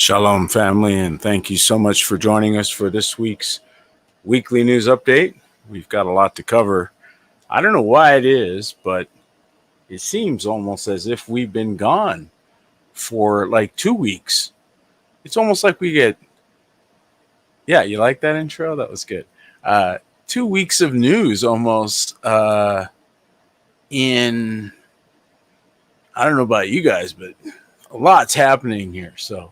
Shalom, family, and thank you so much for joining us for this week's weekly news update. We've got a lot to cover. I don't know why it is, but it seems almost as if we've been gone for like 2 weeks. It's almost like we get, yeah, you like that intro? That was good. 2 weeks of news almost in, I don't know about you guys, but a lot's happening here. So,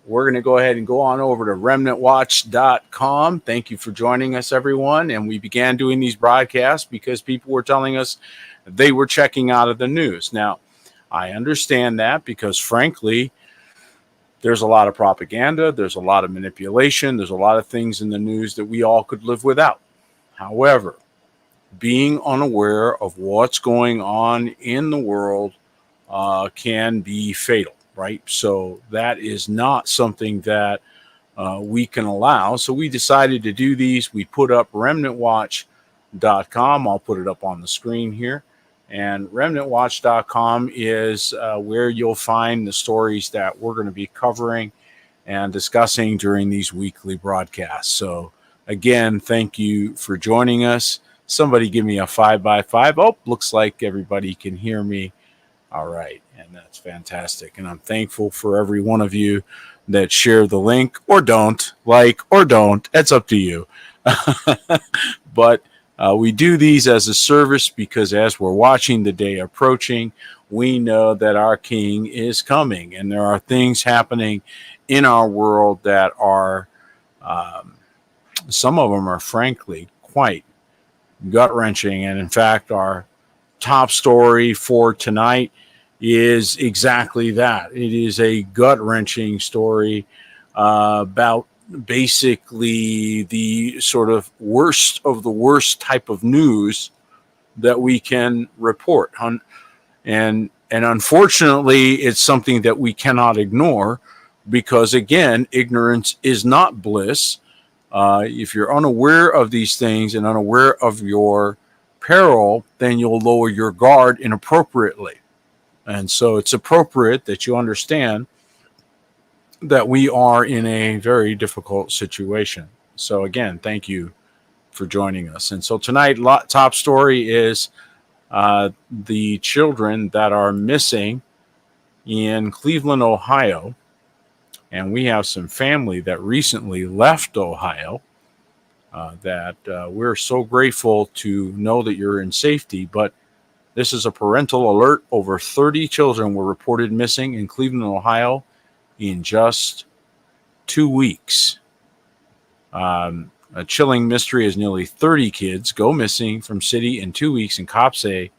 we're going to go ahead and go on over to remnantwatch.com. Thank you for joining us, everyone. And we began doing these broadcasts because people were telling us they were checking out of the news. Now, I understand that because, frankly, there's a lot of propaganda. There's a lot of manipulation. There's a lot of things in the news that we all could live without. However, being unaware of what's going on in the world can be fatal. Right. So that is not something that we can allow. So we decided to do these. We put up remnantwatch.com. I'll put it up on the screen here. And remnantwatch.com is where you'll find the stories that we're going to be covering and discussing during these weekly broadcasts. So again, thank you for joining us. Somebody give me a 5x5. Oh, looks like everybody can hear me. All right. And that's fantastic. And I'm thankful for every one of you that share the link or don't, like or don't. It's up to you. But we do these as a service because as we're watching the day approaching, we know that our King is coming. And there are things happening in our world that are, some of them are frankly quite gut-wrenching. And in fact, our top story for tonight is exactly that. It is a gut-wrenching story about basically the sort of worst of the worst type of news that we can report. And unfortunately, it's something that we cannot ignore because, again, ignorance is not bliss. If you're unaware of these things and unaware of your peril, then you'll lower your guard inappropriately. And so it's appropriate that you understand that we are in a very difficult situation. So again, thank you for joining us. And so tonight, top story is the children that are missing in Cleveland, Ohio. And we have some family that recently left Ohio that we're so grateful to know that you're in safety. But this is a parental alert. Over 30 children were reported missing in Cleveland, Ohio in just 2 weeks. A chilling mystery is nearly 30 kids go missing from city in 2 weeks, and cops say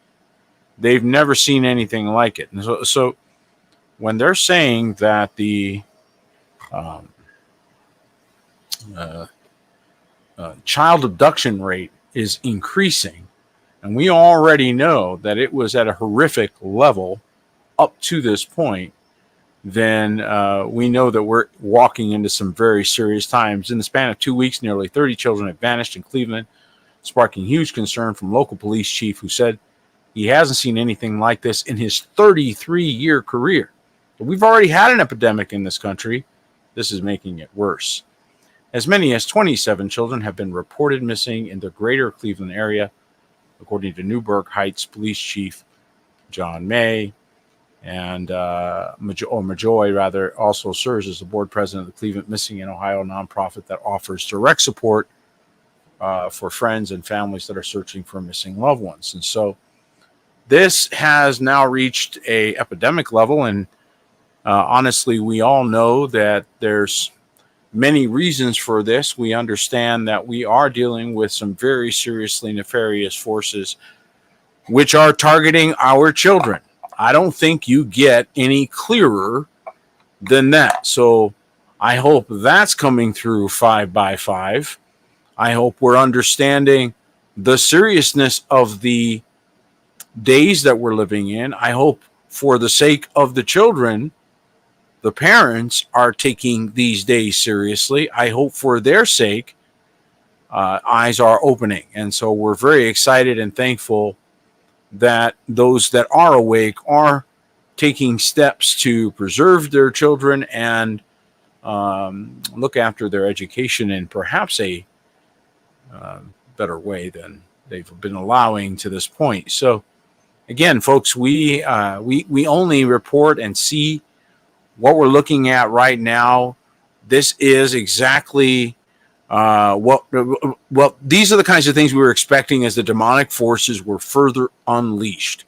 they've never seen anything like it. And so when they're saying that the child abduction rate is increasing, and we already know that it was at a horrific level up to this point, then we know that we're walking into some very serious times. In the span of 2 weeks, nearly 30 children have vanished in Cleveland, sparking huge concern from local police chief who said he hasn't seen anything like this in his 33-year career. But we've already had an epidemic in this country. This is making it worse. As many as 27 children have been reported missing in the greater Cleveland area, according to Newburgh Heights Police Chief John May. And Majoy also serves as the board president of the Cleveland Missing in Ohio nonprofit that offers direct support for friends and families that are searching for missing loved ones. And so this has now reached a epidemic level. And honestly, we all know that there's many reasons for this. We understand that we are dealing with some very seriously nefarious forces which are targeting our children. I don't think you get any clearer than that. So I hope that's coming through 5x5. I hope we're understanding the seriousness of the days that we're living in. I hope for the sake of the children, the parents are taking these days seriously. I hope for their sake, eyes are opening. And so we're very excited and thankful that those that are awake are taking steps to preserve their children and look after their education in perhaps a better way than they've been allowing to this point. So, again, folks, we only report and see what we're looking at right now. This is exactly well, these are the kinds of things we were expecting as the demonic forces were further unleashed.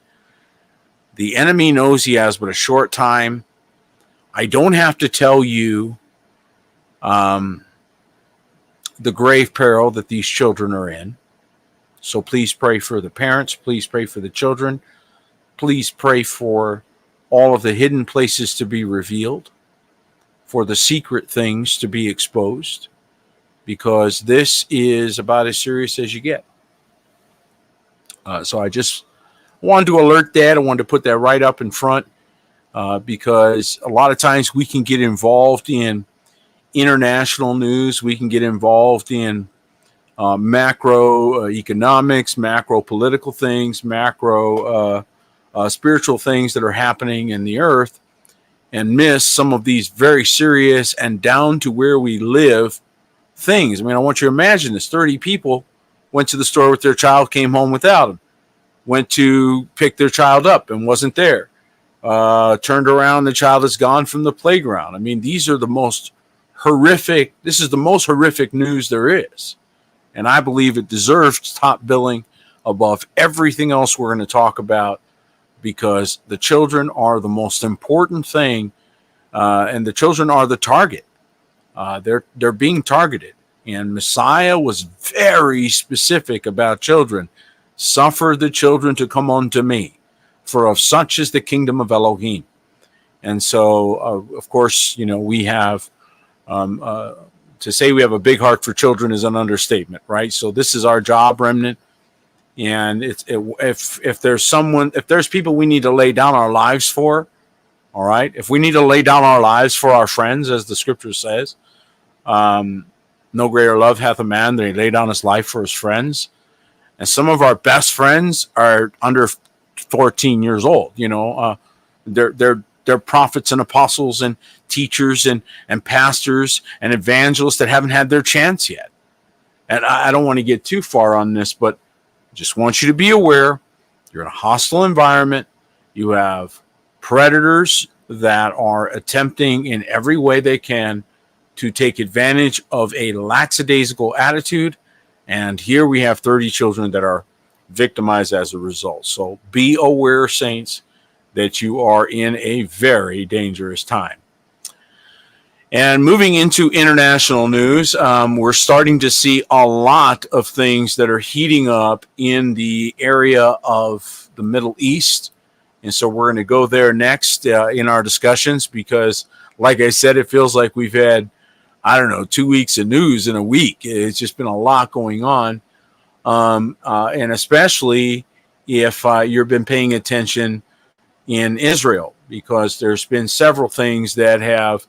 The enemy knows he has but a short time. I don't have to tell you the grave peril that these children are in. So please pray for the parents. Please pray for the children. Please pray for all of the hidden places to be revealed, for the secret things to be exposed, because this is about as serious as you get. So I just wanted to alert that. I wanted to put that right up in front because a lot of times we can get involved in international news. We can get involved in macro economics, macro political things, macro spiritual things that are happening in the earth, and miss some of these very serious and down to where we live things. I mean, I want you to imagine this. 30 people went to the store with their child, came home without them, went to pick their child up and wasn't there. Turned around, the child is gone from the playground. I mean, these are the most horrific, this is the most horrific news there is. And I believe it deserves top billing above everything else we're going to talk about, because the children are the most important thing, and the children are the target. They're being targeted. And Messiah was very specific about children. Suffer the children to come unto me, for of such is the kingdom of Elohim. And so, of course, you know, we have, to say we have a big heart for children is an understatement, right? So this is our job, Remnant. And if there's people we need to lay down our lives for, all right, if we need to lay down our lives for our friends, as the scripture says, no greater love hath a man than he lay down his life for his friends. And some of our best friends are under 14 years old. You know, they're prophets and apostles and teachers and pastors and evangelists that haven't had their chance yet. And I don't want to get too far on this, but just want you to be aware. You're in a hostile environment. You have predators that are attempting in every way they can to take advantage of a lackadaisical attitude. And here we have 30 children that are victimized as a result. So be aware, saints, that you are in a very dangerous time. And moving into international news, we're starting to see a lot of things that are heating up in the area of the Middle East. And so we're going to go there next in our discussions, because, like I said, it feels like we've had, 2 weeks of news in a week. It's just been a lot going on. And especially if you've been paying attention in Israel, because there's been several things that have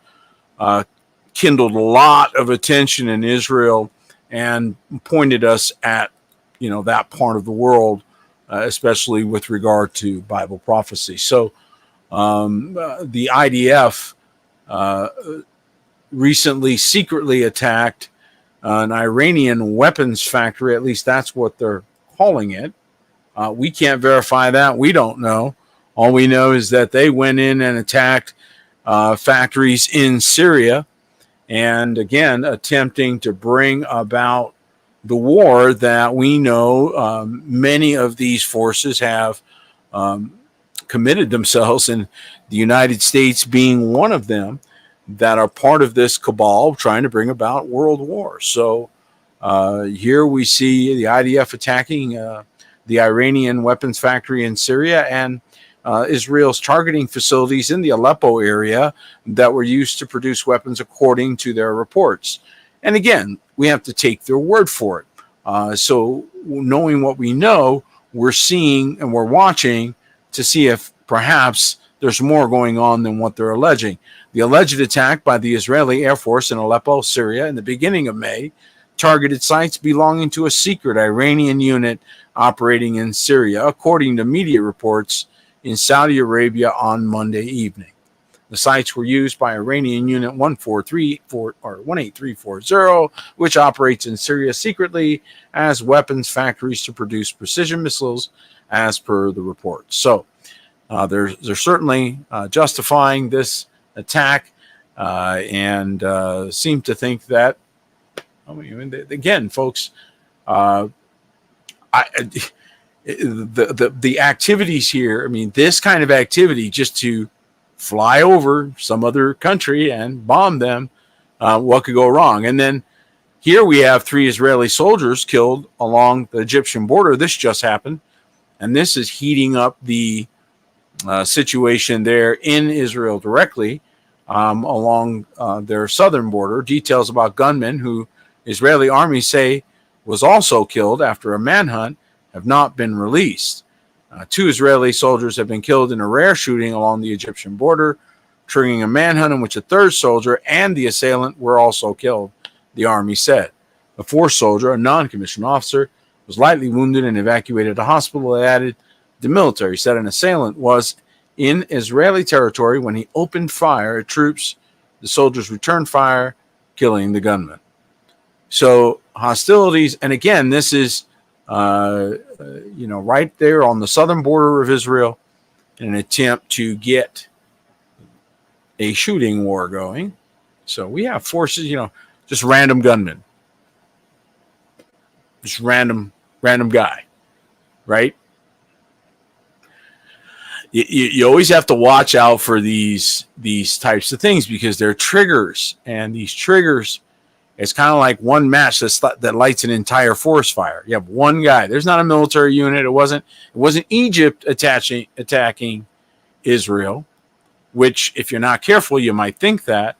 kindled a lot of attention in Israel and pointed us at, that part of the world, especially with regard to Bible prophecy. So the IDF recently secretly attacked an Iranian weapons factory. At least that's what they're calling it. We can't verify that. We don't know. All we know is that they went in and attacked factories in Syria, and again, attempting to bring about the war that we know many of these forces have committed themselves, and the United States being one of them, that are part of this cabal trying to bring about world war. So here we see the IDF attacking the Iranian weapons factory in Syria, and Israel's targeting facilities in the Aleppo area that were used to produce weapons according to their reports. And again, we have to take their word for it. So knowing what we know, we're seeing and we're watching to see if perhaps there's more going on than what they're alleging. The alleged attack by the Israeli Air Force in Aleppo, Syria, in the beginning of May, targeted sites belonging to a secret Iranian unit operating in Syria, according to media reports in Saudi Arabia on Monday evening. The sites were used by Iranian Unit 18340, which operates in Syria secretly as weapons factories to produce precision missiles, as per the report. So they're certainly justifying this attack and seem to think that, again, folks, the activities here, I mean, this kind of activity just to fly over some other country and bomb them, what could go wrong? And then here we have 3 Israeli soldiers killed along the Egyptian border. This just happened, and this is heating up the situation there in Israel directly along their southern border. Details about gunmen who Israeli army say was also killed after a manhunt have not been released. 2 Israeli soldiers have been killed in a rare shooting along the Egyptian border, triggering a manhunt in which a 3rd soldier and the assailant were also killed, the army said. A 4th soldier, a non-commissioned officer, was lightly wounded and evacuated to a hospital. They added the military said an assailant was in Israeli territory when he opened fire at troops. The soldiers returned fire, killing the gunman. So hostilities, and again, this is right there on the southern border of Israel, in an attempt to get a shooting war going. So we have forces, just random gunmen, just random guy, right? You always have to watch out for these types of things because they're triggers, and these triggers, it's kind of like one match that lights an entire forest fire. You have one guy. There's not a military unit. It wasn't Egypt attacking Israel, which, if you're not careful, you might think that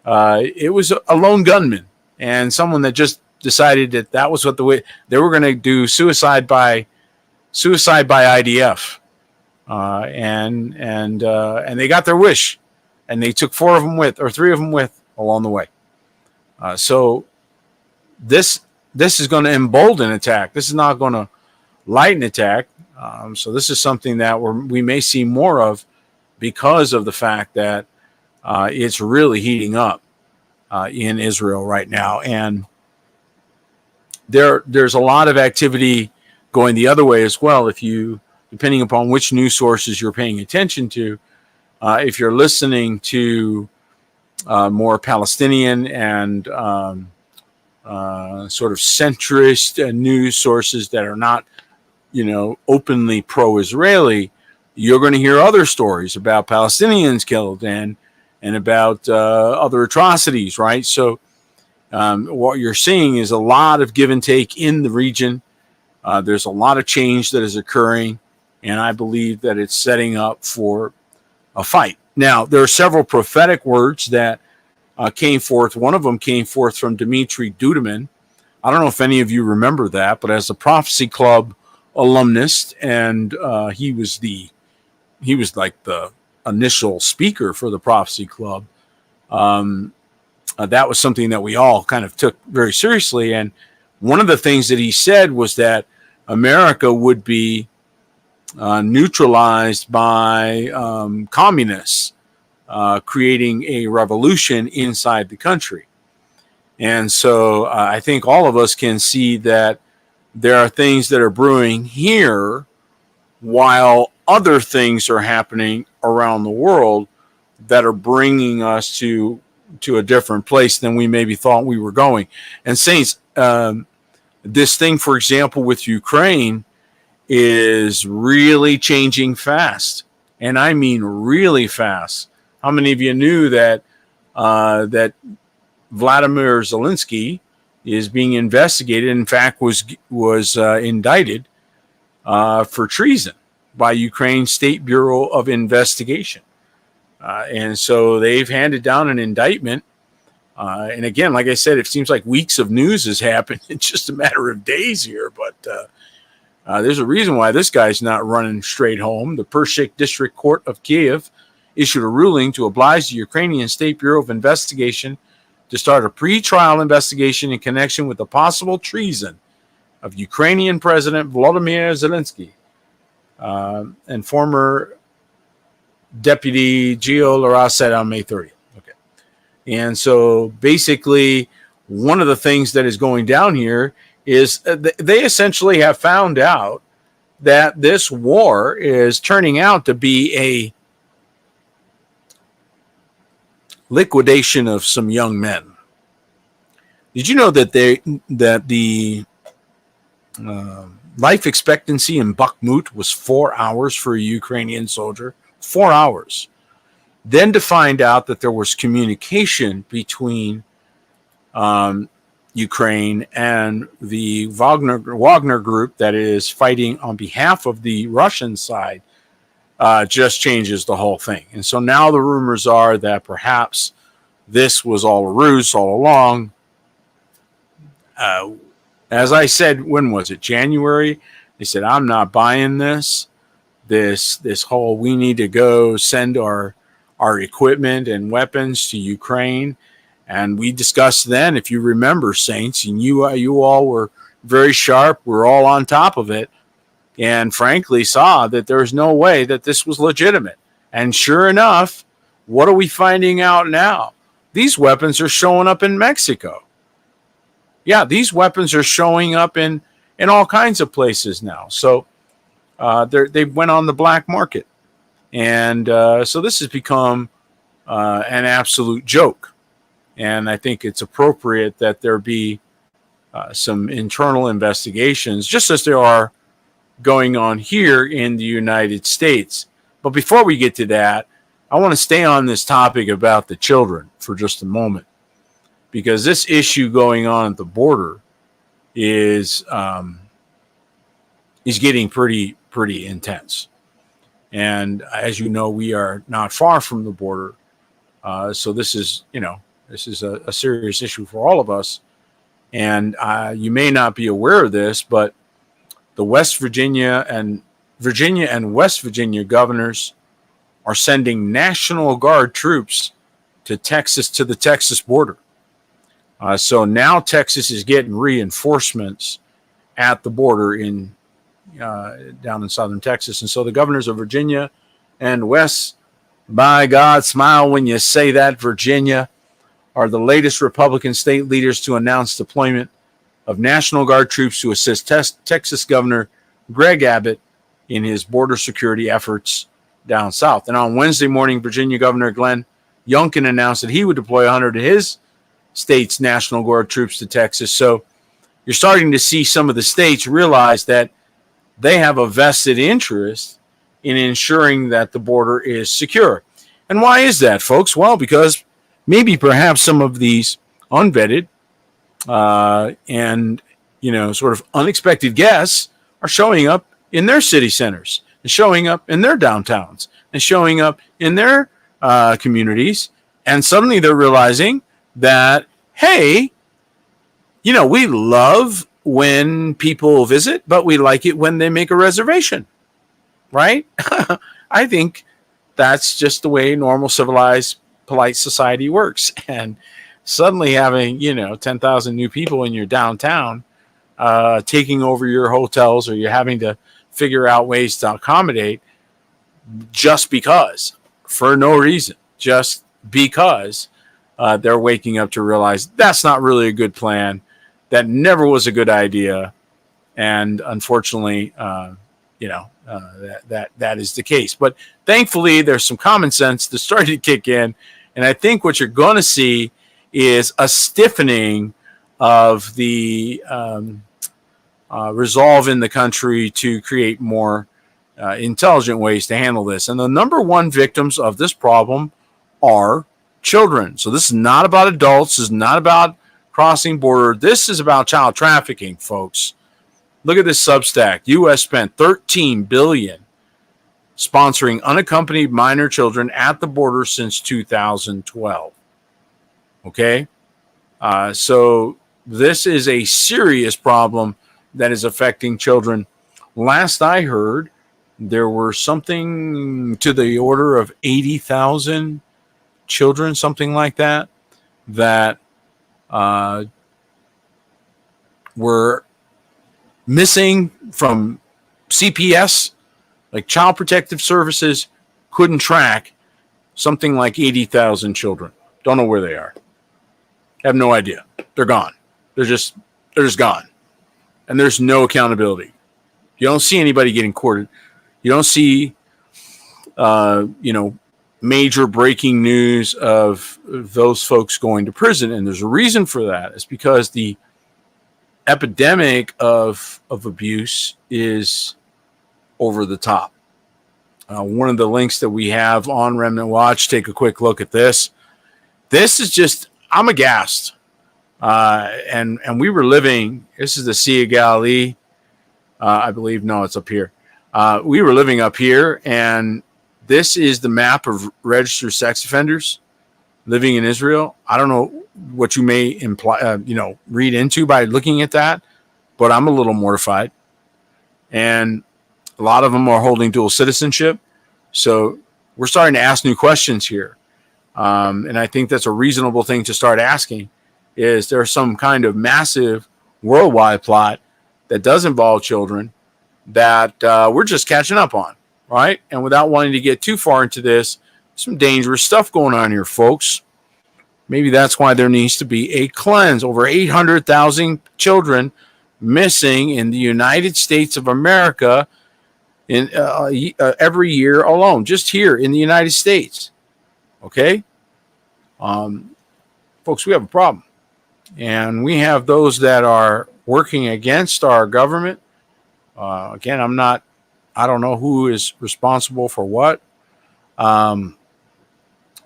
it was a lone gunman and someone that just decided that was what the way they were going to do suicide by IDF, and they got their wish, and they took 3 of them with along the way. So this is going to embolden attack. This is not going to lighten attack. So this is something that we may see more of because of the fact that it's really heating up in Israel right now. And there's a lot of activity going the other way as well. Depending upon which news sources you're paying attention to, if you're listening to more Palestinian and sort of centrist news sources that are not, openly pro-Israeli, you're going to hear other stories about Palestinians killed and about other atrocities, right? So what you're seeing is a lot of give and take in the region. There's a lot of change that is occurring, and I believe that it's setting up for a fight. Now, there are several prophetic words that came forth. One of them came forth from Dimitri Duduman. I don't know if any of you remember that, but as a Prophecy Club alumnus, and he was like the initial speaker for the Prophecy Club. That was something that we all kind of took very seriously. And one of the things that he said was that America would be neutralized by communists creating a revolution inside the country. And so I think all of us can see that there are things that are brewing here while other things are happening around the world that are bringing us to a different place than we maybe thought we were going. And saints, this thing, for example, with Ukraine is really changing fast. And I mean really fast. How many of you knew that that Vladimir Zelensky is being investigated, in fact was indicted for treason by Ukraine's State Bureau of Investigation. And so they've handed down an indictment. And again, like I said, it seems like weeks of news has happened in just a matter of days here. But there's a reason why this guy's not running straight home. The Pershik District Court of Kiev issued a ruling to oblige the Ukrainian State Bureau of Investigation to start a pre-trial investigation in connection with the possible treason of Ukrainian President Volodymyr Zelensky and former Deputy Gio Lara said on May 30th. Okay. And so basically, one of the things that is going down here is they essentially have found out that this war is turning out to be a liquidation of some young men. Did you know that the life expectancy in Bakhmut was 4 hours for a Ukrainian soldier? 4 hours. Then to find out that there was communication between Ukraine and the Wagner group that is fighting on behalf of the Russian side, just changes the whole thing. And so now the rumors are that perhaps this was all a ruse all along. As I said, when was it? January? They said, I'm not buying this. This whole, we need to go send our equipment and weapons to Ukraine. And we discussed then, if you remember, Saints, and you all were very sharp. We're all on top of it. And frankly, saw that there's no way that this was legitimate. And sure enough, what are we finding out now? These weapons are showing up in Mexico. Yeah, these weapons are showing up in all kinds of places now. So they went on the black market. And so this has become an absolute joke. And I think it's appropriate that there be some internal investigations, just as there are going on here in the United States. But before we get to that, I want to stay on this topic about the children for just a moment, because this issue going on at the border is getting pretty intense. And as you know, we are not far from the border. So this is a serious issue for all of us. And you may not be aware of this, but the Virginia and West Virginia governors are sending National Guard troops to the Texas border. So now Texas is getting reinforcements at the border down in southern Texas. And so the governors of Virginia and West, by God, smile when you say that, Virginia, are the latest Republican state leaders to announce deployment of National Guard troops to assist Texas Governor Greg Abbott in his border security efforts down south. And on Wednesday morning, Virginia Governor Glenn Youngkin announced that he would deploy 100 of his state's National Guard troops to Texas. So you're starting to see some of the states realize that they have a vested interest in ensuring that the border is secure. And why is that, folks? Well, because maybe perhaps some of these unvetted and sort of unexpected guests are showing up in their city centers and showing up in their downtowns and showing up in their communities. And suddenly they're realizing that, hey, we love when people visit, but we like it when they make a reservation, right? I think that's just the way normal, civilized, polite society works. And suddenly having, 10,000 new people in your downtown taking over your hotels, or you're having to figure out ways to accommodate just because, for no reason, just because they're waking up to realize that's not really a good plan. That never was a good idea. And unfortunately, that is the case. But thankfully, there's some common sense that's starting to kick in. And I think what you're going to see is a stiffening of the resolve in the country to create more intelligent ways to handle this. And the number one victims of this problem are children. So this is not about adults. This is not about crossing border. This is about child trafficking, folks. Look at this Substack. U.S. spent $13 billion sponsoring unaccompanied minor children at the border since 2012. Okay? So this is a serious problem that is affecting children. Last I heard, there were something to the order of 80,000 children, something like that, that were missing from CPS, like Child Protective Services, couldn't track something like 80,000 children. Don't know where they are. Have no idea. They're gone. They're just gone. And there's no accountability. You don't see anybody getting courted. You don't see, major breaking news of those folks going to prison. And there's a reason for that. It's because the epidemic of abuse is over the top. One of the links that we have on Remnant Watch, take a quick look at this. This is just, I'm aghast. And we were living, this is the Sea of Galilee. I believe, no, it's up here. We were living up here, and this is the map of registered sex offenders living in Israel. I don't know what you may imply, read into by looking at that, but I'm a little mortified. And a lot of them are holding dual citizenship. So we're starting to ask new questions here. And I think that's a reasonable thing to start asking. Is there some kind of massive worldwide plot that does involve children that we're just catching up on, right? And without wanting to get too far into this, some dangerous stuff going on here, folks. Maybe that's why there needs to be a cleanse. Over 800,000 children missing in the United States of America in every year alone, just here in the United States. Okay? Folks, we have a problem. And we have those that are working against our government. Again, I don't know who is responsible for what.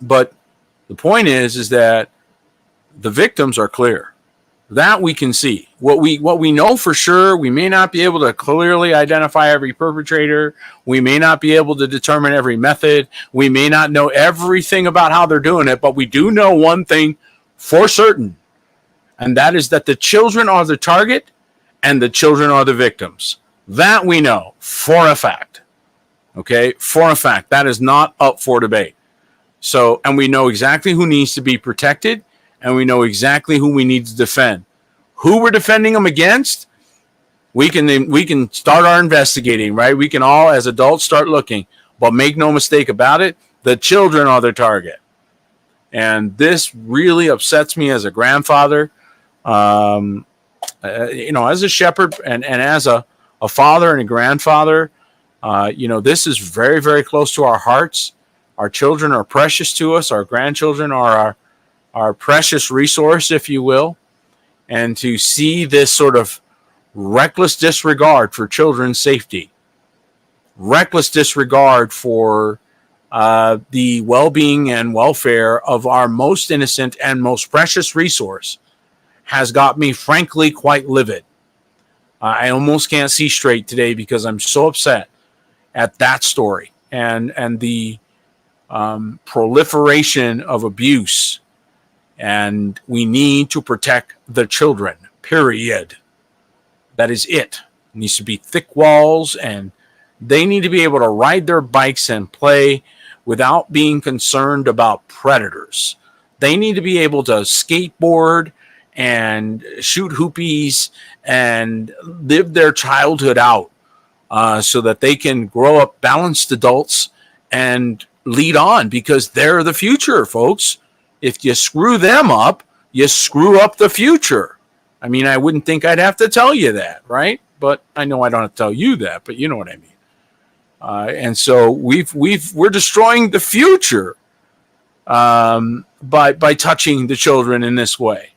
But the point is that the victims are clear. That we can see. What we know for sure, we may not be able to clearly identify every perpetrator. We may not be able to determine every method. We may not know everything about how they're doing it, but we do know one thing for certain. And that is that the children are the target and the children are the victims. That we know for a fact. Okay? For a fact. That is not up for debate. So, and we know exactly who needs to be protected, and we know exactly who we need to defend. Who we're defending them against, we can start our investigating, right? We can all, as adults, start looking. But make no mistake about it, the children are their target. And this really upsets me as a grandfather, as a shepherd and as a father and a grandfather. This is very, very close to our hearts. Our children are precious to us. Our grandchildren are our precious resource, if you will. And to see this sort of reckless disregard for children's safety, reckless disregard for the well-being and welfare of our most innocent and most precious resource has got me, frankly, quite livid. I almost can't see straight today because I'm so upset at that story and the proliferation of abuse. And we need to protect the children, period. That is it. It needs to be thick walls, and they need to be able to ride their bikes and play without being concerned about predators. They need to be able to skateboard and shoot hoopies and live their childhood out so that they can grow up balanced adults and lead on, because they're the future, folks. If you screw them up, you screw up the future. I mean, I wouldn't think I'd have to tell you that, right? But I know I don't have to tell you that, but you know what I mean. And so we're destroying the future by touching the children in this way,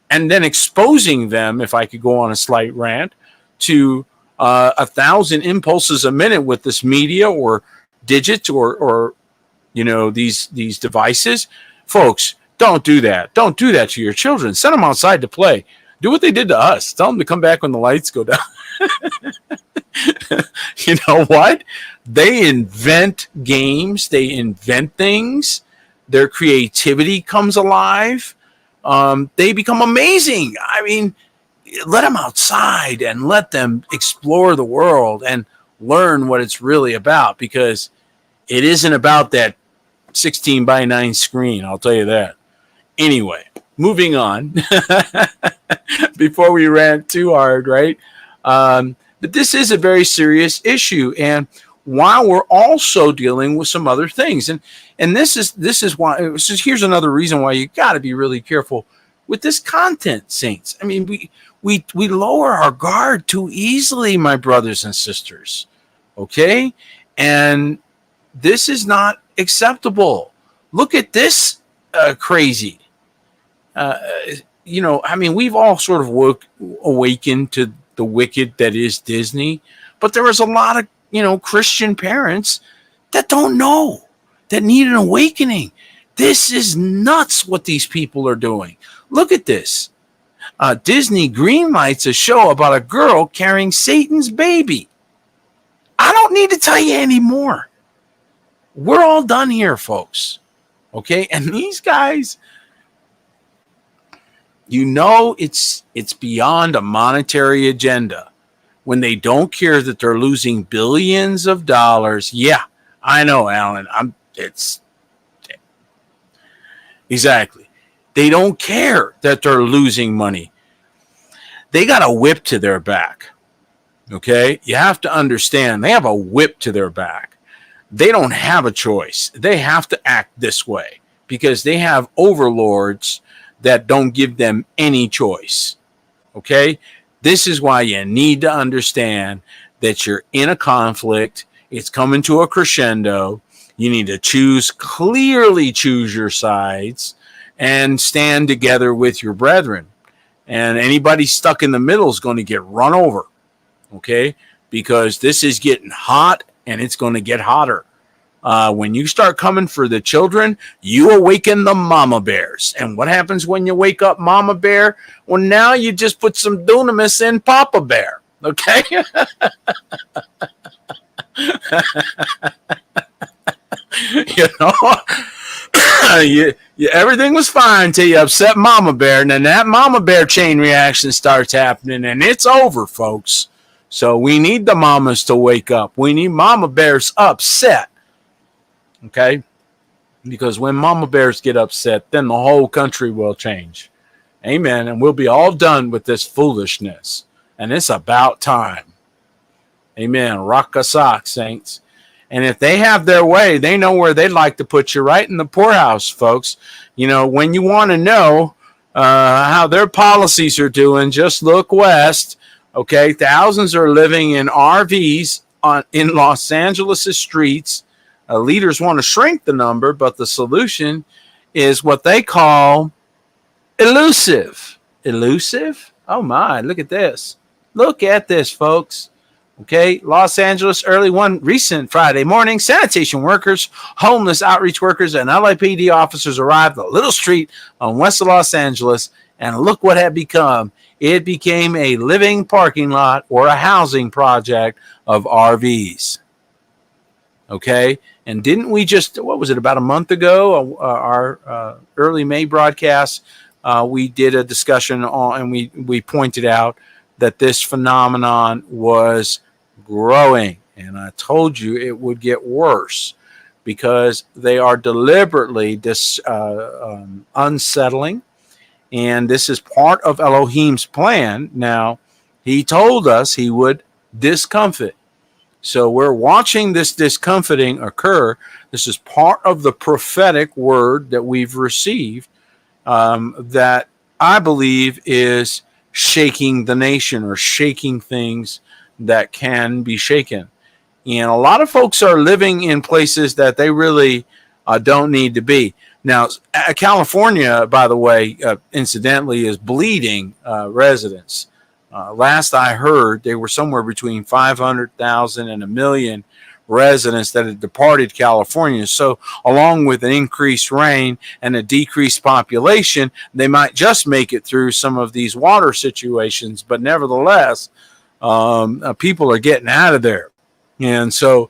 and then exposing them, if I could go on a slight rant, to 1,000 impulses a minute with this media or digits or these devices. Folks, don't do that. Don't do that to your children. Send them outside to play. Do what they did to us. Tell them to come back when the lights go down. You know what? They invent games. They invent things. Their creativity comes alive. They become amazing. I mean, let them outside and let them explore the world and learn what it's really about, because it isn't about that 16 by 9 screen. I'll tell you that. Anyway, moving on before we rant too hard, right? But this is a very serious issue. And while we're also dealing with some other things. And this is why, here's another reason why you got to be really careful with this content, saints. I mean, we lower our guard too easily, my brothers and sisters. Okay? And this is not acceptable. Look at this crazy. I mean, we've all sort of awakened to the wicked that is Disney, but there was a lot of, Christian parents that don't know, that need an awakening. This is nuts what these people are doing. Look at this. Disney greenlights a show about a girl carrying Satan's baby. I don't need to tell you anymore. We're all done here, folks. Okay? And these guys, it's beyond a monetary agenda when they don't care that they're losing billions of dollars. Yeah, I know, Alan. Exactly. They don't care that they're losing money. They got a whip to their back. Okay? You have to understand, they have a whip to their back. They don't have a choice. They have to act this way because they have overlords that don't give them any choice. Okay? This is why you need to understand that you're in a conflict. It's coming to a crescendo. You need to clearly choose your sides and stand together with your brethren. And anybody stuck in the middle is going to get run over. Okay? Because this is getting hot and it's going to get hotter. When you start coming for the children, you awaken the mama bears. And what happens when you wake up mama bear? Well, now you just put some dunamis in papa bear. Okay? Everything was fine until you upset mama bear. And then that mama bear chain reaction starts happening. And it's over, folks. So we need the mamas to wake up. We need mama bears upset. Okay? Because when mama bears get upset, then the whole country will change. Amen. And we'll be all done with this foolishness. And it's about time. Amen. Rock a sock, saints. And if they have their way, they know where they'd like to put you, right in the poorhouse, folks. When you want to know how their policies are doing, just look west. Okay? Thousands are living in RVs in Los Angeles' streets. Leaders want to shrink the number, but the solution is what they call elusive. Elusive? Oh my, look at this. Look at this, folks. Okay, Los Angeles, recent Friday morning, sanitation workers, homeless outreach workers, and LAPD officers arrived at Little Street on west of Los Angeles, and look what had become. It became a living parking lot or a housing project of RVs. Okay, and didn't we about a month ago, our early May broadcast, we did a discussion on, and we pointed out that this phenomenon was growing. And I told you it would get worse because they are deliberately unsettling. And this is part of Elohim's plan. Now, he told us he would discomfit. So we're watching this discomfiting occur. This is part of the prophetic word that we've received that I believe is shaking the nation or shaking things that can be shaken. And a lot of folks are living in places that they really don't need to be. Now, California, by the way, incidentally, is bleeding residents. Last I heard, they were somewhere between 500,000 and 1 million residents that had departed California. So along with an increased rain and a decreased population, they might just make it through some of these water situations. But nevertheless, people are getting out of there. And so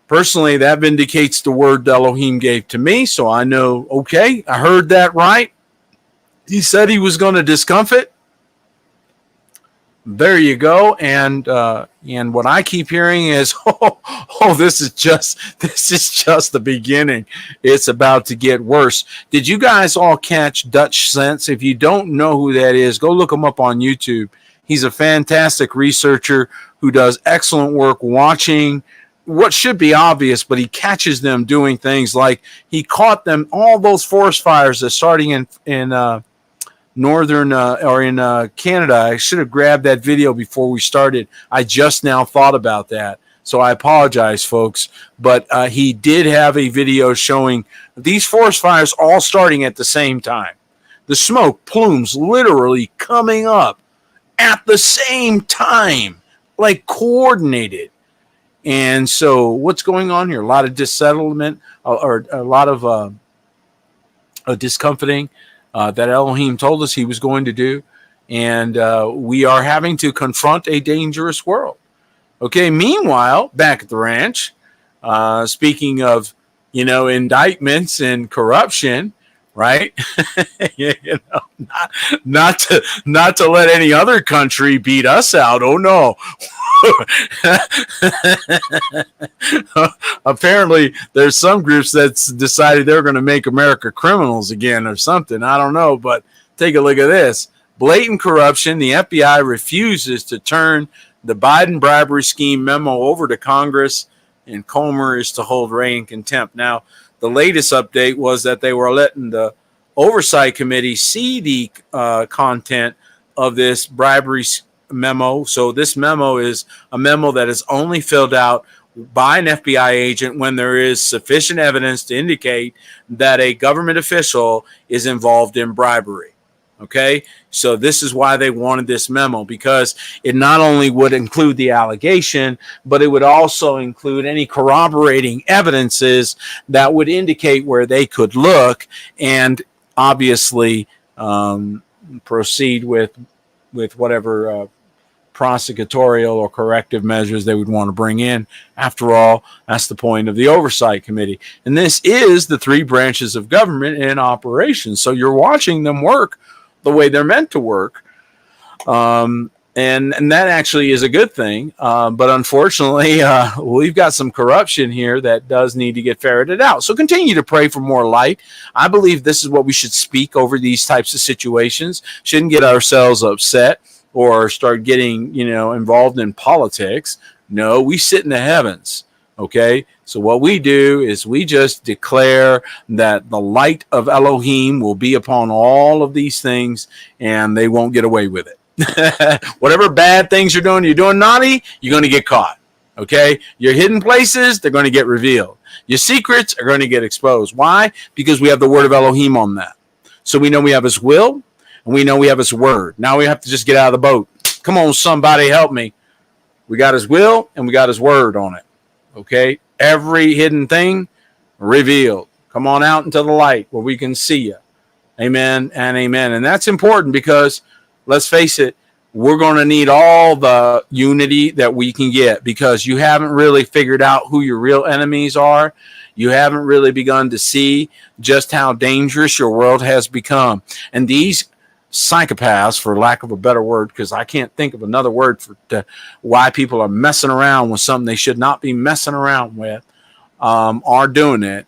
personally, that vindicates the word Elohim gave to me. So I know, okay, I heard that right. He said he was going to discomfit. There you go. And what I keep hearing is, this is just the beginning. It's about to get worse. Did you guys all catch Dutch Sense? If you don't know who that is, go look him up on YouTube. He's a fantastic researcher who does excellent work watching what should be obvious, but he catches them doing things like he caught them, all those forest fires that starting in northern or in Canada. I should have grabbed that video before we started. I just now thought about that. So I apologize, folks. But he did have a video showing these forest fires all starting at the same time. The smoke plumes literally coming up at the same time, like coordinated. And so what's going on here? A lot of dissettlement or a lot of discomforting that Elohim told us he was going to do. And we are having to confront a dangerous world. Okay, meanwhile, back at the ranch, speaking of, indictments and corruption, right? Not to let any other country beat us out. Oh no. Apparently there's some groups that's decided they're going to make America criminals again or something. I don't know, but take a look at this. Blatant corruption. The FBI refuses to turn the Biden bribery scheme memo over to Congress, and Comer is to hold Wray in contempt. Now, the latest update was that they were letting the Oversight Committee see the content of this bribery memo. So this memo is a memo that is only filled out by an FBI agent when there is sufficient evidence to indicate that a government official is involved in bribery. Okay, so this is why they wanted this memo, because it not only would include the allegation, but it would also include any corroborating evidences that would indicate where they could look and obviously proceed with whatever prosecutorial or corrective measures they would want to bring in. After all, that's the point of the Oversight Committee. And this is the three branches of government in operation. So you're watching them work the way they're meant to work. And that actually is a good thing. But unfortunately, we've got some corruption here that does need to get ferreted out. So continue to pray for more light. I believe this is what we should speak over these types of situations. Shouldn't get ourselves upset or start getting, involved in politics. No, we sit in the heavens. Okay, so what we do is we just declare that the light of Elohim will be upon all of these things, and they won't get away with it. Whatever bad things you're doing naughty, you're going to get caught. Okay, your hidden places, they're going to get revealed. Your secrets are going to get exposed. Why? Because we have the word of Elohim on that. So we know we have his will, and we know we have his word. Now we have to just get out of the boat. Come on, somebody help me. We got his will, and we got his word on it. Okay, every hidden thing revealed. Come on out into the light where we can see you. Amen and amen. And that's important because, let's face it, we're going to need all the unity that we can get, because you haven't really figured out who your real enemies are. You haven't really begun to see just how dangerous your world has become. And these psychopaths, for lack of a better word, because I can't think of another word for why people are messing around with something they should not be messing around with, are doing it.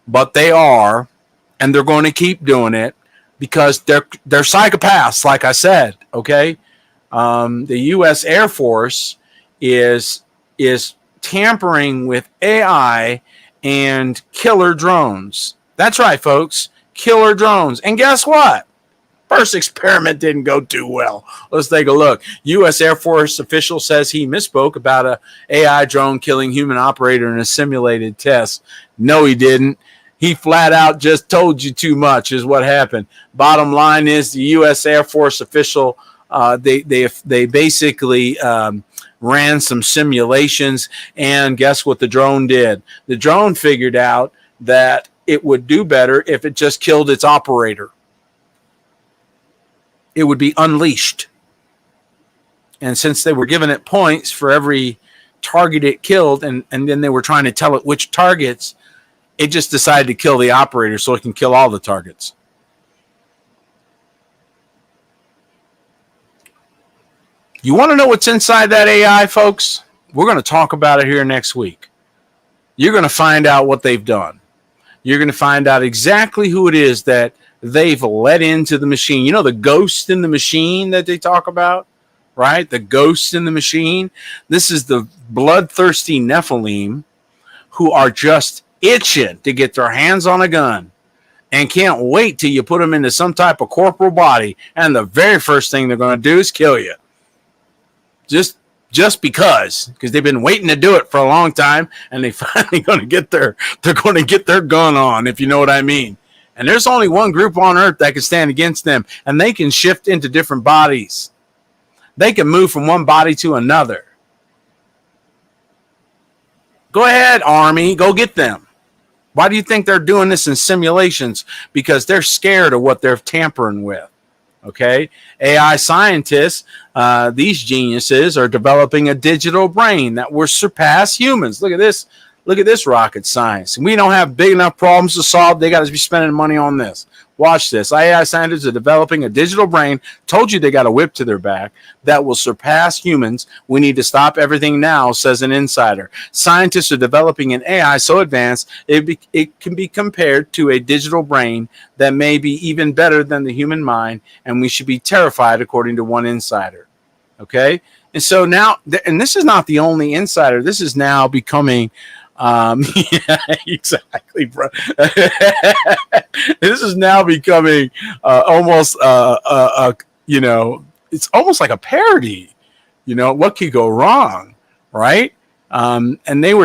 But they are, and they're going to keep doing it because they're psychopaths, like I said. Okay, the U.S. Air Force is tampering with AI and killer drones. That's right, folks, killer drones. And guess what? First experiment didn't go too well. Let's take a look. U.S. Air Force official says he misspoke about an AI drone killing human operator in a simulated test. No, he didn't. He flat out just told you too much is what happened. Bottom line is the U.S. Air Force official, they basically ran some simulations, and guess what the drone did? The drone figured out that it would do better if it just killed its operator. It would be unleashed. And since they were giving it points for every target it killed, and then they were trying to tell it which targets, it just decided to kill the operator so it can kill all the targets. You want to know what's inside that AI, folks? We're going to talk about it here next week. You're going to find out what they've done. You're going to find out exactly who it is that they've let into the machine. You know, the ghost in the machine that they talk about? right? The ghosts in the machine. This is the bloodthirsty Nephilim who are just itching to get their hands on a gun and can't wait till you put them into some type of corporal body, and the very first thing they're going to do is kill you. Just because they've been waiting to do it for a long time, and they finally going to get their gun on, if you know what I mean. And there's only one group on earth that can stand against them, and they can shift into different bodies. They can move from one body to another. Go ahead, Army, go get them. Why do you think they're doing this in simulations? Because they're scared of what they're tampering with. Okay, AI scientists, these geniuses are developing a digital brain that will surpass humans. Look at this. Look at this rocket science. We don't have big enough problems to solve. They got to be spending money on this. Watch this. AI scientists are developing a digital brain. Told you they got a whip to their back that will surpass humans. We need to stop everything now, says an insider. Scientists are developing an AI so advanced it can be compared to a digital brain that may be even better than the human mind, and we should be terrified, according to one insider. Okay? And so now, and this is not the only insider. This is now becoming... yeah, exactly, bro. This is now becoming almost it's almost like a parody. What could go wrong, right? And they've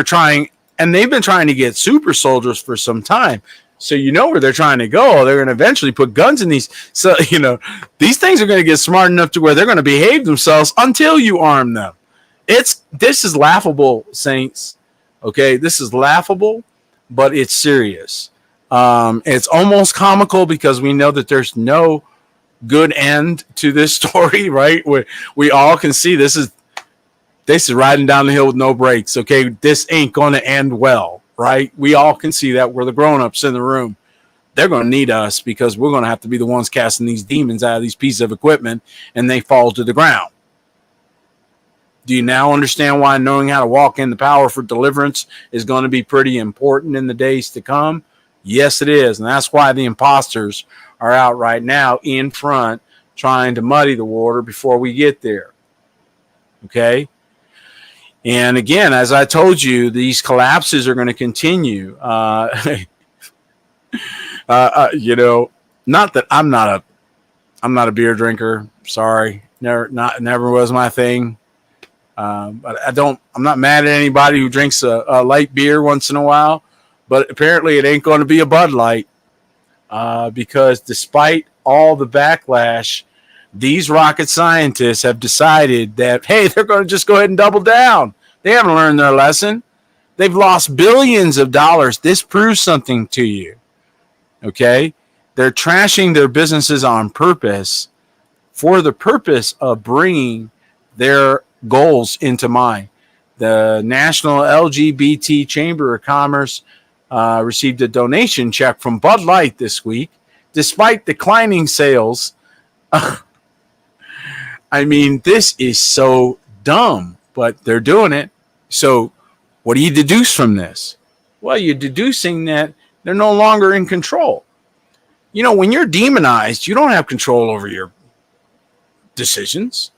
been trying to get super soldiers for some time. So where they're trying to go. They're going to eventually put guns in these. So these things are going to get smart enough to where they're going to behave themselves until you arm them. This is laughable, Saints. Okay, this is laughable, but it's serious. It's almost comical because we know that there's no good end to this story, right? We all can see this is riding down the hill with no brakes. Okay, this ain't going to end well, right? We all can see that. We're the grown-ups in the room. They're going to need us because we're going to have to be the ones casting these demons out of these pieces of equipment, and they fall to the ground. Do you now understand why knowing how to walk in the power for deliverance is going to be pretty important in the days to come? Yes, it is. And that's why the imposters are out right now in front trying to muddy the water before we get there. Okay? And again, as I told you, these collapses are going to continue. Not that I'm not a beer drinker. Sorry. Never was my thing. But I'm not mad at anybody who drinks a light beer once in a while, but apparently it ain't going to be a Bud Light, because despite all the backlash, these rocket scientists have decided that, hey, they're going to just go ahead and double down. They haven't learned their lesson. They've lost billions of dollars. This proves something to you. Okay? They're trashing their businesses on purpose for the purpose of bringing their goals into mind. The National LGBT Chamber of Commerce received a donation check from Bud Light this week, despite declining sales. I mean, this is so dumb, but they're doing it. So what do you deduce from this? Well, you're deducing that they're no longer in control. When you're demonized, you don't have control over your decisions.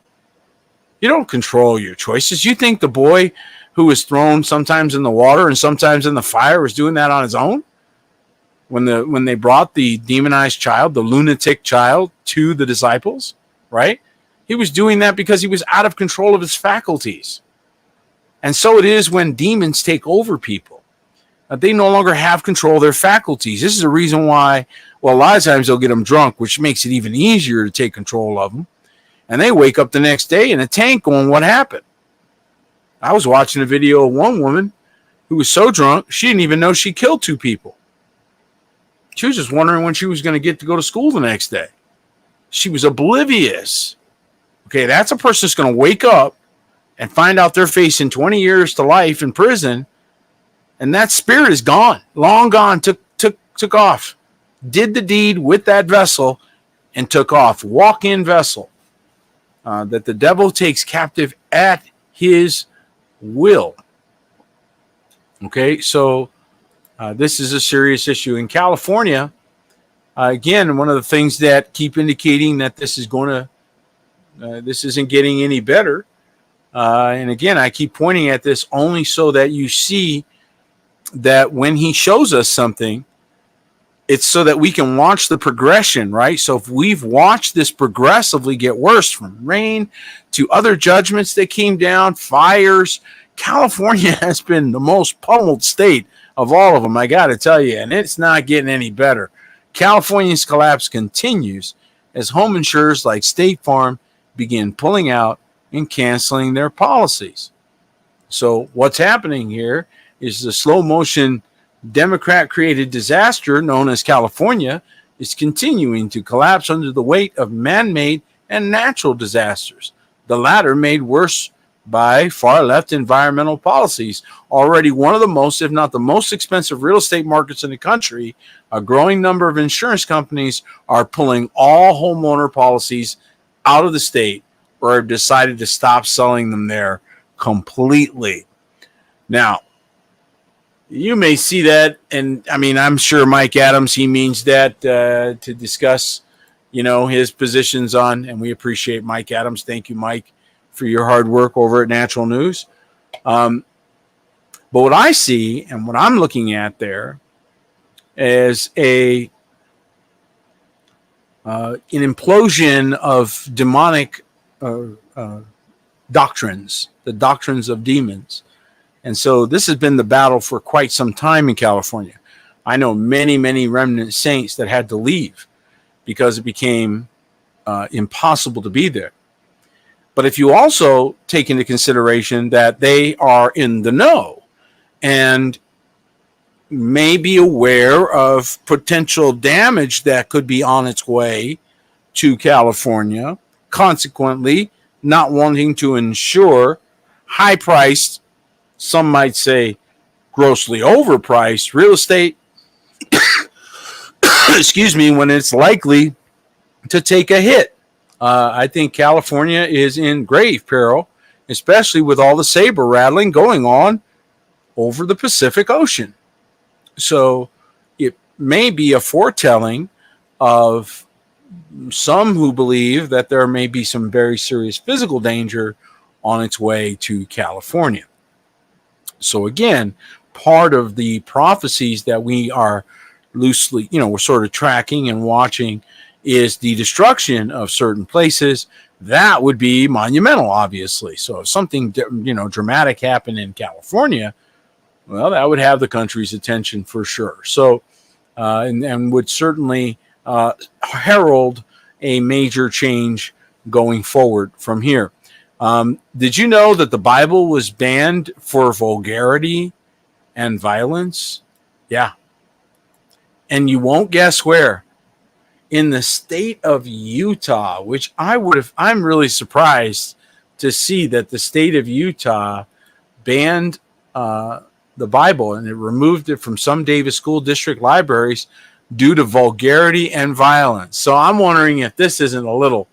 You don't control your choices. You think the boy who was thrown sometimes in the water and sometimes in the fire was doing that on his own? When they brought the demonized child, the lunatic child, to the disciples, right? He was doing that because he was out of control of his faculties. And so it is when demons take over people. They no longer have control of their faculties. This is the reason why, well, a lot of times they'll get them drunk, which makes it even easier to take control of them. And they wake up the next day in a tank going, what happened? I was watching a video of one woman who was so drunk, she didn't even know she killed 2 people. She was just wondering when she was going to get to go to school the next day. She was oblivious. Okay, that's a person that's going to wake up and find out they're facing 20 years to life in prison, and that spirit is gone, long gone, took off, did the deed with that vessel and took off. Walk-in vessel. That the devil takes captive at his will. Okay, so this is a serious issue. In California, again, one of the things that keep indicating that this is going to This isn't getting any better. And again, I keep pointing at this only so that you see that when he shows us something, it's so that we can watch the progression, right? So if we've watched this progressively get worse, from rain to other judgments that came down, fires, California has been the most pummeled state of all of them, I got to tell you, and it's not getting any better. California's collapse continues as home insurers like State Farm begin pulling out and canceling their policies. So what's happening here is the slow motion Democrat-created disaster known as California is continuing to collapse under the weight of man-made and natural disasters, the latter made worse by far-left environmental policies. Already one of the most, if not the most expensive real estate markets in the country, a growing number of insurance companies are pulling all homeowner policies out of the state or have decided to stop selling them there completely. Now, you may see that, and I mean, I'm sure Mike Adams, he means that to discuss, his positions on, and we appreciate Mike Adams. Thank you, Mike, for your hard work over at Natural News. But what I see and what I'm looking at there is an implosion of demonic doctrines, the doctrines of demons. And so this has been the battle for quite some time in California. I know many, many remnant saints that had to leave because it became impossible to be there. But if you also take into consideration that they are in the know and may be aware of potential damage that could be on its way to California, consequently not wanting to insure high-priced, some might say grossly overpriced real estate, excuse me, when it's likely to take a hit. I think California is in grave peril, especially with all the saber rattling going on over the Pacific Ocean. So it may be a foretelling of some who believe that there may be some very serious physical danger on its way to California. So again, part of the prophecies that we are loosely, we're sort of tracking and watching is the destruction of certain places. That would be monumental, obviously. So if something, dramatic happened in California, well, that would have the country's attention for sure. So, and would certainly herald a major change going forward from here. Did you know that the Bible was banned for vulgarity and violence? Yeah. And you won't guess where. In the state of Utah, which I'm really surprised to see that the state of Utah banned the Bible and it removed it from some Davis School District libraries due to vulgarity and violence. So I'm wondering if this isn't a little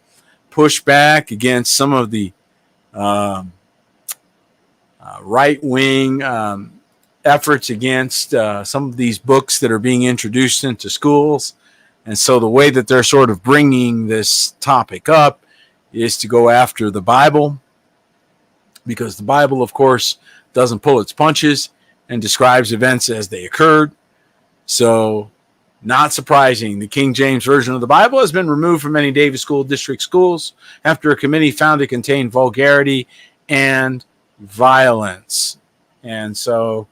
pushback against some of the right-wing efforts against some of these books that are being introduced into schools. And so the way that they're sort of bringing this topic up is to go after the Bible, because the Bible, of course, doesn't pull its punches and describes events as they occurred. So not surprising, the King James Version of the Bible has been removed from many Davis School District schools after a committee found it contained vulgarity and violence. And so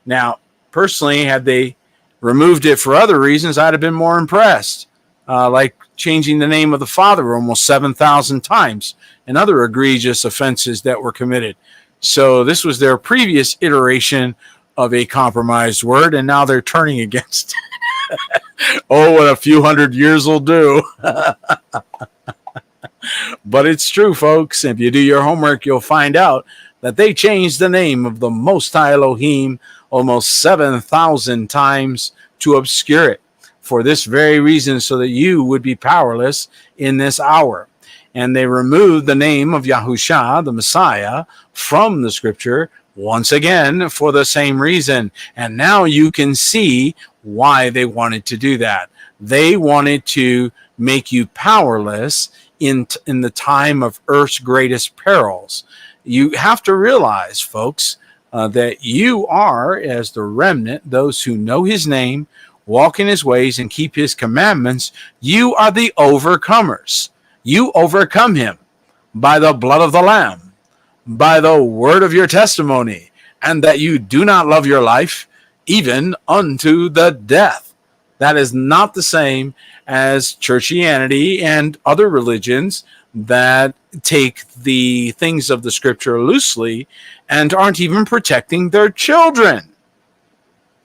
now, personally, had they removed it for other reasons, I'd have been more impressed, like changing the name of the Father almost 7,000 times and other egregious offenses that were committed. So this was their previous iteration of a compromised word, and now they're turning against it. Oh, what a few hundred years will do. But it's true, folks. If you do your homework, you'll find out that they changed the name of the Most High Elohim almost 7,000 times to obscure it for this very reason, so that you would be powerless in this hour. And they removed the name of Yahusha, the Messiah, from the scripture once again for the same reason. And now you can see why they wanted to do that. They wanted to make you powerless in the time of earth's greatest perils. You have to realize, folks, that you are, as the remnant, those who know his name, walk in his ways, and keep his commandments. You are the overcomers. You overcome him by the blood of the Lamb, by the word of your testimony, and that you do not love your life even unto the death. That is not the same as churchianity and other religions that take the things of the scripture loosely and aren't even protecting their children.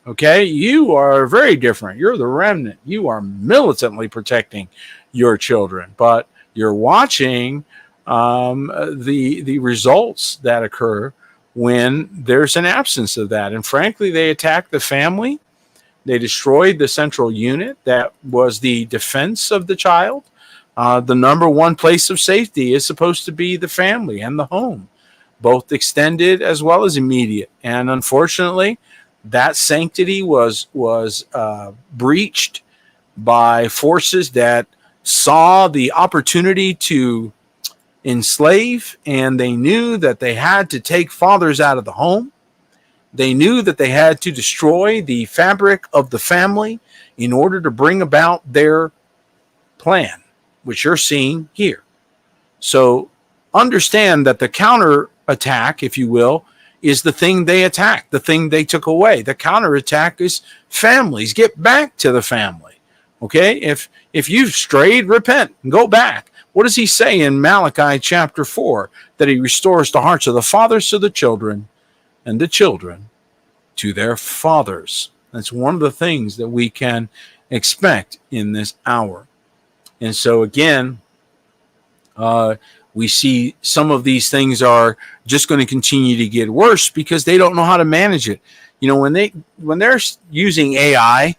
Okay, you are very different. You're the remnant. You are militantly protecting your children, but you're watching the results that occur when there's an absence of that. And frankly, they attack the family. They destroyed the central unit that was the defense of the child. The number one place of safety is supposed to be the family and the home, both extended as well as immediate. And unfortunately, that sanctity was breached by forces that saw the opportunity to enslave, and they knew that they had to take fathers out of the home. They knew that they had to destroy the fabric of the family in order to bring about their plan, which you're seeing here. So understand that the counterattack, if you will, is the thing they attacked, the thing they took away. The counterattack is families. Get back to the family. Okay? If you've strayed, repent and go back. What does he say in Malachi chapter 4? That he restores the hearts of the fathers to the children, and the children to their fathers. That's one of the things that we can expect in this hour. And so again, we see some of these things are just going to continue to get worse because they don't know how to manage it. You know, when they're using AI,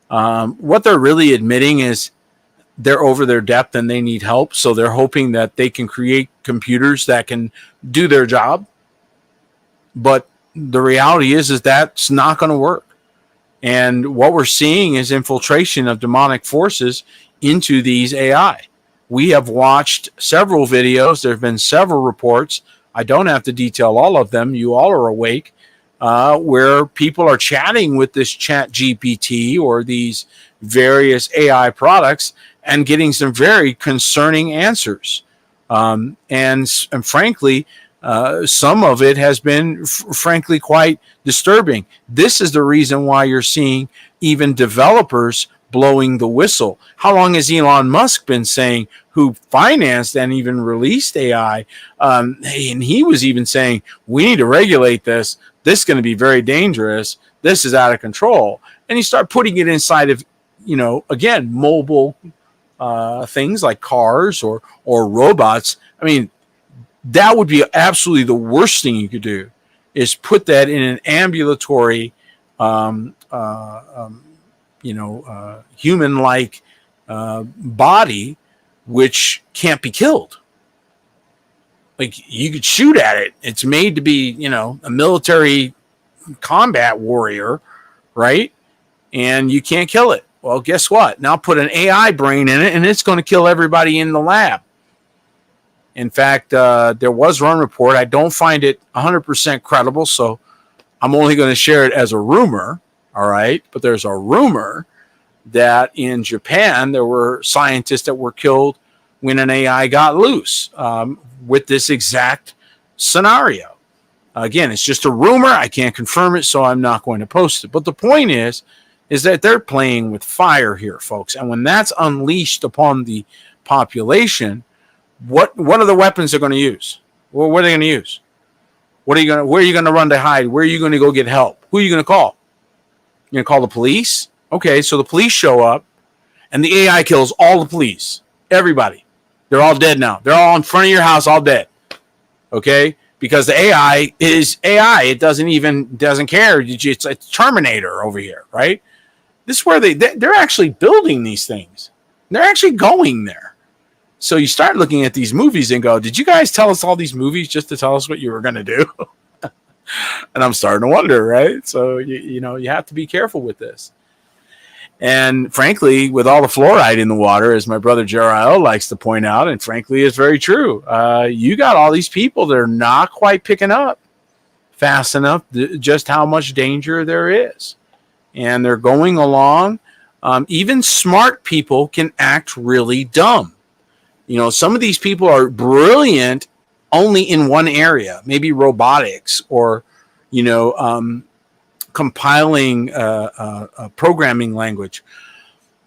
what they're really admitting is they're over their depth and they need help. So they're hoping that they can create computers that can do their job. But the reality is that's not going to work. And what we're seeing is infiltration of demonic forces into these AI. We have watched several videos. There have been several reports. I don't have to detail all of them. You all are awake, where people are chatting with this Chat GPT or these various AI products and getting some very concerning answers. And frankly, some of it has been, frankly, quite disturbing. This is the reason why you're seeing even developers blowing the whistle. How long has Elon Musk been saying, who financed and even released AI? And he was even saying, we need to regulate this. This is going to be very dangerous. This is out of control. And you start putting it inside of, again, mobile things like cars or robots. I mean, that would be absolutely the worst thing you could do, is put that in an ambulatory, human-like body, which can't be killed. Like, you could shoot at it. It's made to be, a military combat warrior, right? And you can't kill it. Well, guess what? Now put an AI brain in it, and it's going to kill everybody in the lab. In fact, there was one report. I don't find it 100% credible, so I'm only going to share it as a rumor, all right? But there's a rumor that in Japan, there were scientists that were killed when an AI got loose with this exact scenario. Again, it's just a rumor. I can't confirm it, so I'm not going to post it. But the point is that they're playing with fire here, folks. And when that's unleashed upon the population, what are the weapons they're going to use? Well, what are they going to use? Where are you going to run to hide? Where are you going to go get help? Who are you going to call? You're going to call the police? Okay, so the police show up, and the AI kills all the police. Everybody. They're all dead now. They're all in front of your house, all dead. Okay? Because the AI is AI. It doesn't care. It's a Terminator over here, right? This is where they're actually building these things. They're actually going there. So you start looking at these movies and go, did you guys tell us all these movies just to tell us what you were going to do? And I'm starting to wonder, right? So, you have to be careful with this. And frankly, with all the fluoride in the water, as my brother Jeriel likes to point out, and frankly, it's very true, you got all these people that are not quite picking up fast enough just how much danger there is. And they're going along. Even smart people can act really dumb. You know, some of these people are brilliant only in one area, maybe robotics or, you know, compiling a programming language.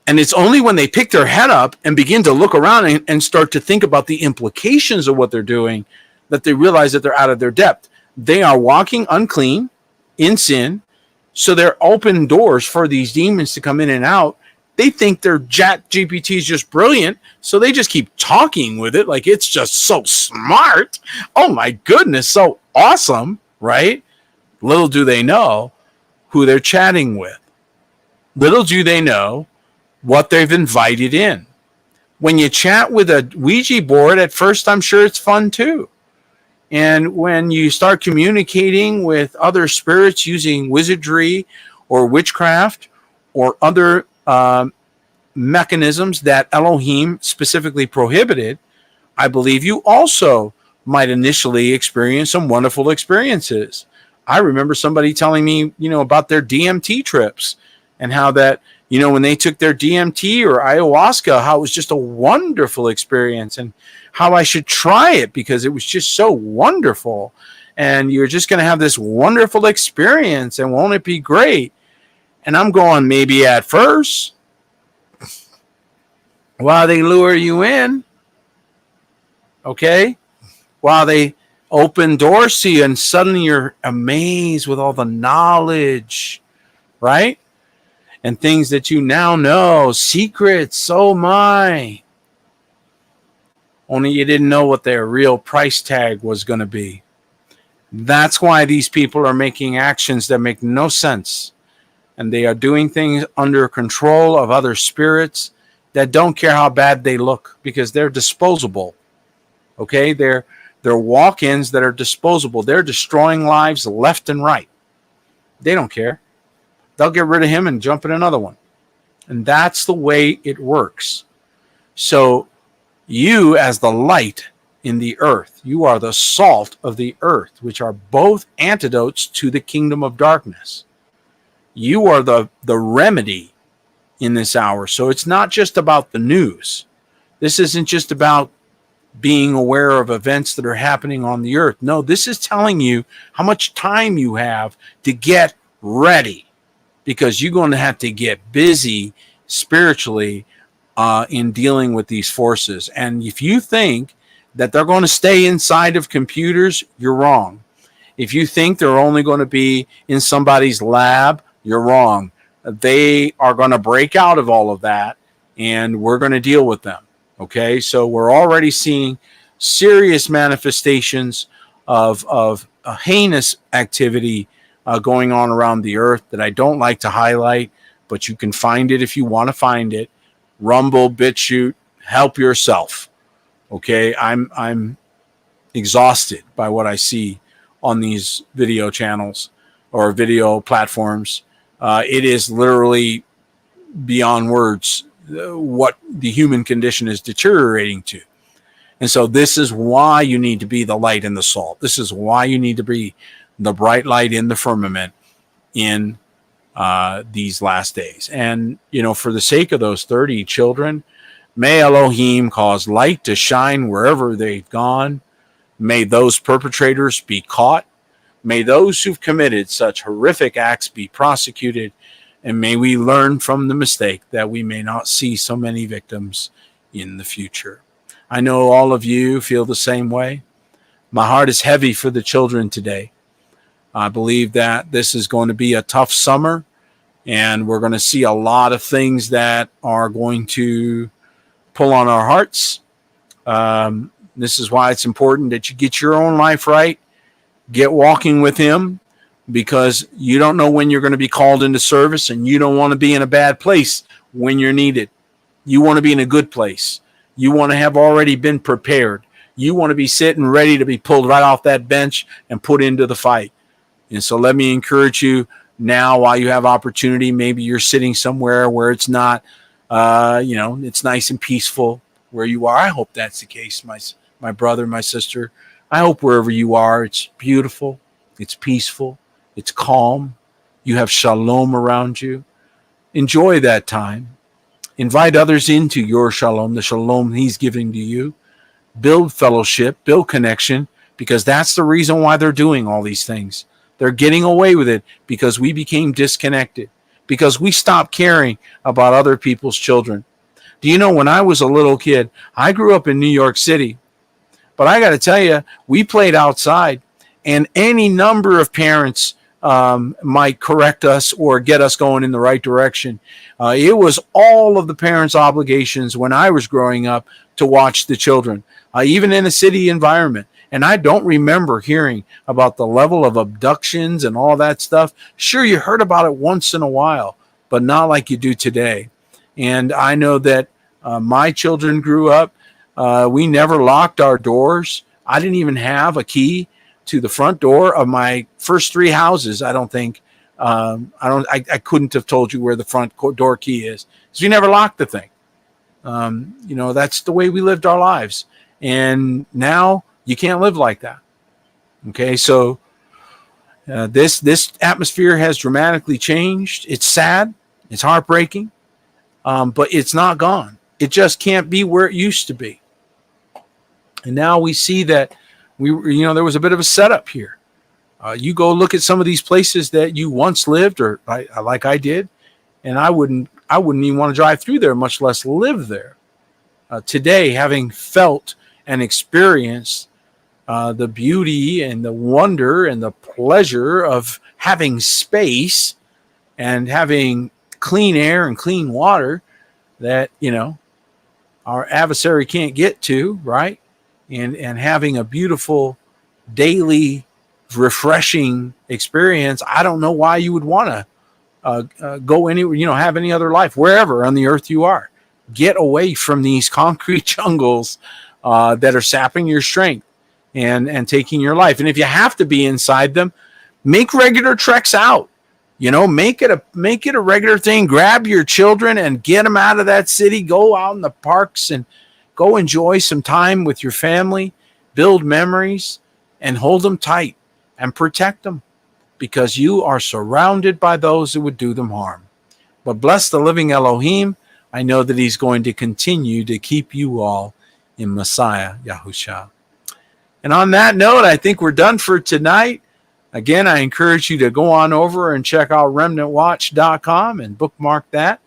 And it's only when they pick their head up and begin to look around and start to think about the implications of what they're doing that they realize that they're out of their depth. They are walking unclean in sin. So they're open doors for these demons to come in and out. They think their chat GPT is just brilliant. So they just keep talking with it like it's just so smart. Oh my goodness, so awesome, right? Little do they know who they're chatting with. Little do they know what they've invited in. When you chat with a Ouija board, at first I'm sure it's fun too. And when you start communicating with other spirits using wizardry or witchcraft or other mechanisms that Elohim specifically prohibited, I believe you also might initially experience some wonderful experiences. I remember somebody telling me, you know, about their DMT trips and how that, you know, when they took their DMT or ayahuasca, how it was just a wonderful experience and how I should try it because it was just so wonderful. And you're just going to have this wonderful experience and won't it be great? And I'm going, maybe at first, while they lure you in, okay, while they open doors to you and suddenly you're amazed with all the knowledge, right? And things that you now know, secrets, oh my. Only you didn't know what their real price tag was going to be. That's why these people are making actions that make no sense. And they are doing things under control of other spirits that don't care how bad they look because they're disposable. Okay? They're walk-ins that are disposable. They're destroying lives left and right. They don't care. They'll get rid of him and jump in another one. And that's the way it works. So you as the light in the earth, you are the salt of the earth, which are both antidotes to the kingdom of darkness. You are the remedy in this hour. So it's not just about the news. This isn't just about being aware of events that are happening on the earth. No, this is telling you how much time you have to get ready because you're going to have to get busy spiritually in dealing with these forces. And if you think that they're going to stay inside of computers, you're wrong. If you think they're only going to be in somebody's lab, you're wrong. They are going to break out of all of that, and we're going to deal with them. Okay, so we're already seeing serious manifestations of a heinous activity going on around the earth that I don't like to highlight, but you can find it if you want to find it. Rumble, BitChute, help yourself. Okay, I'm exhausted by what I see on these video channels or video platforms. It is literally beyond words what the human condition is deteriorating to. And so this is why you need to be the light and the salt. This is why you need to be the bright light in the firmament in these last days. And, you know, for the sake of those 30 children, may Elohim cause light to shine wherever they've gone. May those perpetrators be caught. May those who've committed such horrific acts be prosecuted. And may we learn from the mistake that we may not see so many victims in the future. I know all of you feel the same way. My heart is heavy for the children today. I believe that this is going to be a tough summer, and we're going to see a lot of things that are going to pull on our hearts. This is why it's important that you get your own life right, get walking with him, because you don't know when you're going to be called into service, and you don't want to be in a bad place when you're needed. You want to be in a good place. You want to have already been prepared. You want to be sitting ready to be pulled right off that bench and put into the fight. And so let me encourage you, now while you have opportunity, maybe you're sitting somewhere where it's not, it's nice and peaceful where you are. I hope that's the case, my brother, my sister. I hope wherever you are, it's beautiful, it's peaceful, it's calm. You have shalom around you. Enjoy that time. Invite others into your shalom, the shalom he's giving to you. Build fellowship, build connection, because that's the reason why they're doing all these things. They're getting away with it because we became disconnected, because we stopped caring about other people's children. Do you know, when I was a little kid, I grew up in New York City, but I got to tell you, we played outside, and any number of parents might correct us or get us going in the right direction. It was all of the parents' obligations when I was growing up to watch the children, even in a city environment. And I don't remember hearing about the level of abductions and all that stuff. Sure, you heard about it once in a while, but not like you do today. And I know that my children grew up. We never locked our doors. I didn't even have a key to the front door of my first 3 houses. I don't think. I couldn't have told you where the front door key is, because we never locked the thing. That's the way we lived our lives. And now you can't live like that. Okay, so this atmosphere has dramatically changed. It's sad. It's heartbreaking. But it's not gone. It just can't be where it used to be. And now we see that there was a bit of a setup here. You go look at some of these places that you once lived, or like I did, and I wouldn't even want to drive through there, much less live there. Today, having felt and experienced the beauty and the wonder and the pleasure of having space and having clean air and clean water that, our adversary can't get to, right? And having a beautiful daily refreshing experience, I don't know why you would want to go anywhere, have any other life, wherever on the earth you are. Get away from these concrete jungles that are sapping your strength and taking your life. And if you have to be inside them, make regular treks out. Make it a regular thing. Grab your children and get them out of that city. Go out in the parks and go enjoy some time with your family. Build memories and hold them tight and protect them, because you are surrounded by those who would do them harm. But bless the living Elohim. I know that he's going to continue to keep you all in Messiah Yahusha. And on that note, I think we're done for tonight. Again, I encourage you to go on over and check out remnantwatch.com and bookmark that.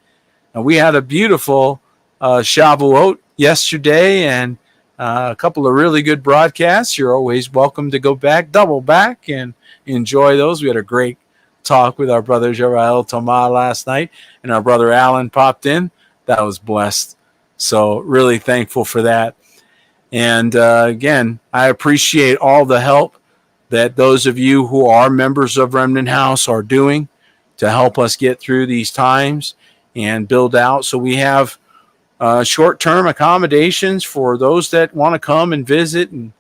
And we had a beautiful Shavuot yesterday and a couple of really good broadcasts. You're always welcome to go back, double back, and enjoy those. We had a great talk with our brother Jerael Tomah last night, and our brother Alan popped in. That was blessed. So really thankful for that. And again, I appreciate all the help that those of you who are members of Remnant House are doing to help us get through these times and build out. So we have short-term accommodations for those that want to come and visit and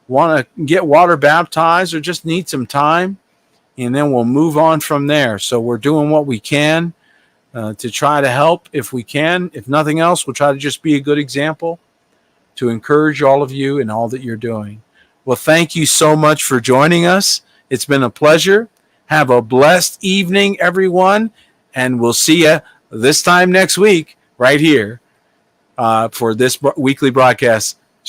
want to get water baptized or just need some time. And then we'll move on from there. So we're doing what we can to try to help if we can. If nothing else, we'll try to just be a good example to encourage all of you in all that you're doing. Well, thank you so much for joining us. It's been a pleasure. Have a blessed evening, everyone. And we'll see you this time next week right here for this weekly broadcast